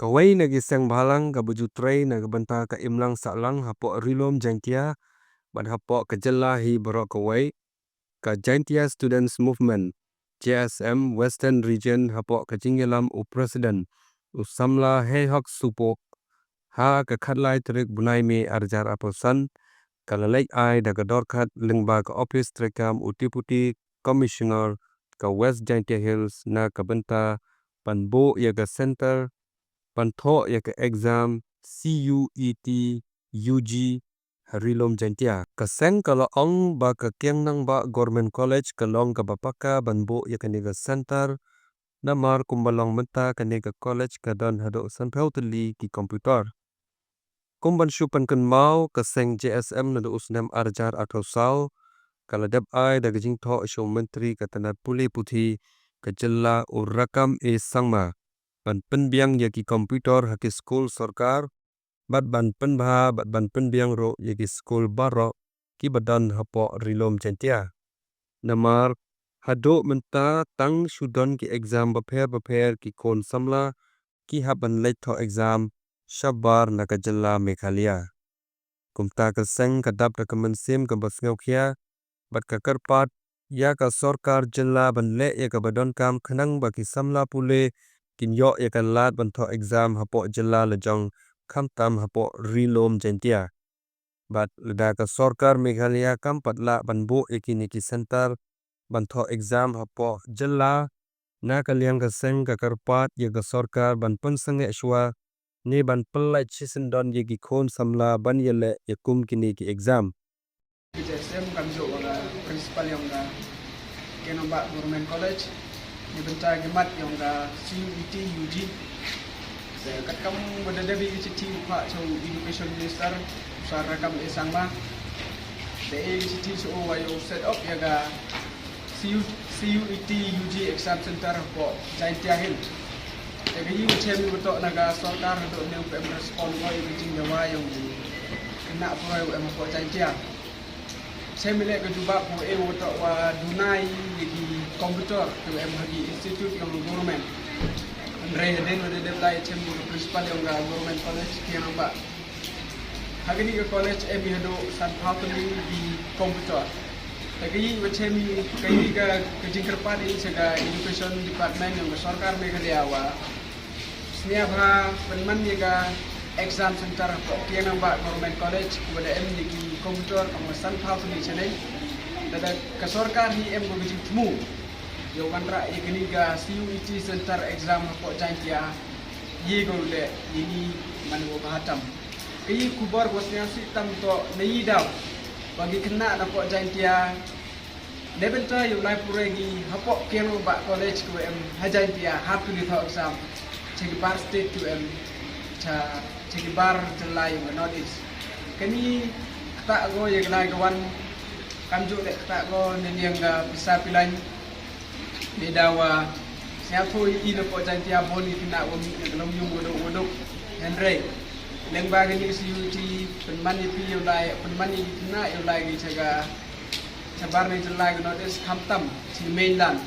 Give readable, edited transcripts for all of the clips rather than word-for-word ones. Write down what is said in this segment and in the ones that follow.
Kawai nagi seng balang ka bujutrai na banta ka imlang saklang hapo rilom jantia ban hapo kejela hi borok kawai ka Jantia Students Movement JSM Western Region hapo kajinggelam u President usamla hehok supok ha ka khatlai trik bunai me arjar aposan kalalek ai daga dorkhat lingba ka office trekam u Deputy Commissioner ka West Jantia Hills na ka banta panbo ya ka center pantho ya ka exam CUET UG harilom jantia kaseng kalau ong ba ka kyang nang ba government college kalong ka bapaka banbo ya ka nega center namar kumbalong menta ka nega college ka don hado sanpau teli ki komputer kumban shupan kan mau kaseng JSM na do usnam arjar atau sau kala dab ai daga jingtho isyo menteri ka tanat puli puthi ka jilla u rakam e sangma ban penbiang yaki komputer haki school sarkar bat ban penbha bat ban penbiang ro yaki school baro ki badan hapo rilom jantia namar hado menta tang sudon ki exam baper ki kon samla ki haban letho exam shabar naka jilla Meghalaya kumta ka seng kadap rakaman sim ka basngau khia bat ka karpat ya ka sarkar jilla ban le ya ka badon kam khnang baki samla pule kinyo ya kan lat bantho exam hapo jilla lejong khamtam hapo rilom jantia bat leda ka sarkar Meghalaya kam patla banbo ekiniki center bantho exam hapo jilla na kalyang ka seng ka karpat ya ka sarkar ban pensange shwa ne ban pellai chisen don ye ki khon samla ban yele yakum kini ki exam JSM kami jo wala principal yang ga kenomba government college ni benta gemat yang ga CUET UG saya kat kam benda debi citi pak so education minister usara kam esang ma de citi so wayo set up ya ga CUET UG exam center po Jantia Hill jadi yu chemi betok naga sarkar do ne UPM respond ko ibing jawa yang kena proy UPM po Jantia saya melihat kejubah ko untuk wa dunai di komputer UPM hagi institute yang government Andre den wede deplay chembu principal yang government college kian amba hagi ni college emi hado san happening di komputer lagi wachemi kai ga kejingkerpat ini sega education department yang sarkar Meghalaya wa sniabha penman ga exam center kian amba government college kepada emi di komputer kawasan happening chene dada ka sarkar hi em go temu yo bandra igni ga CUET center exam po Jantia ye go le ini manwo bahatam kai kubar bosnya sitam to nei daw bagi kena na po Jantia nebenta yo lai puregi hapo keno ba college ko em Jantia have to do exam chegi bar state to em cha chegi bar jelai notice kani tak go ye lai kawan kamju dek tak go neniang ga bisa pilan bedawa siapa ini po Jantia boni kena wami dalam yung wodok Henry lembag ni CUET penmani pi yo lai penmani kena yo lai gi jaga sabar ni jelai go notice khamtam si mainland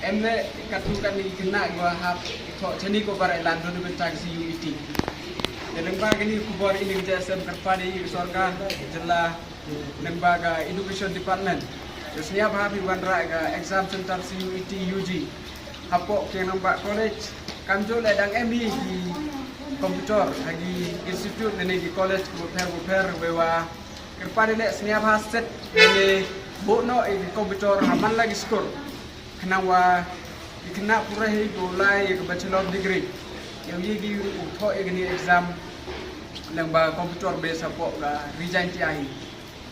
emne katukan ni kena go hap to chani ko barai lan do bentak CUET lembag ni kubor ini JSM kerpadi sarkar jella lembaga education department setiap hari bandra ga exam center CUET UG hapo ke nombak college kamjo ledang MB di komputer lagi institute nene di college buper wewa kerpade le setiap haset nene bono di komputer haman lagi skor kenawa kena purahi dolai ke bachelor degree yang di utho egni exam lembaga komputer be hapo ga Jantia Hill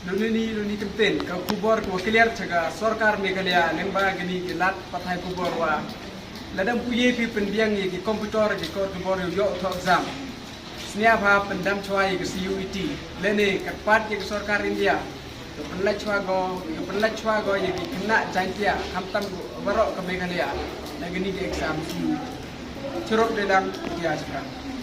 Duni kenten ka kubor ko clear chaga sarkar Meghalaya lemba gani lat pathai kubor wa ladam puye pi penbiang ye ki komputer ki kor kubor yo to exam snia bha pendam chwai ki CUET lene kapat ye sarkar India to penlach chwa go ye ki kena Jantia hamtam warok ka Meghalaya lagani ki exam churok dedang dia sekarang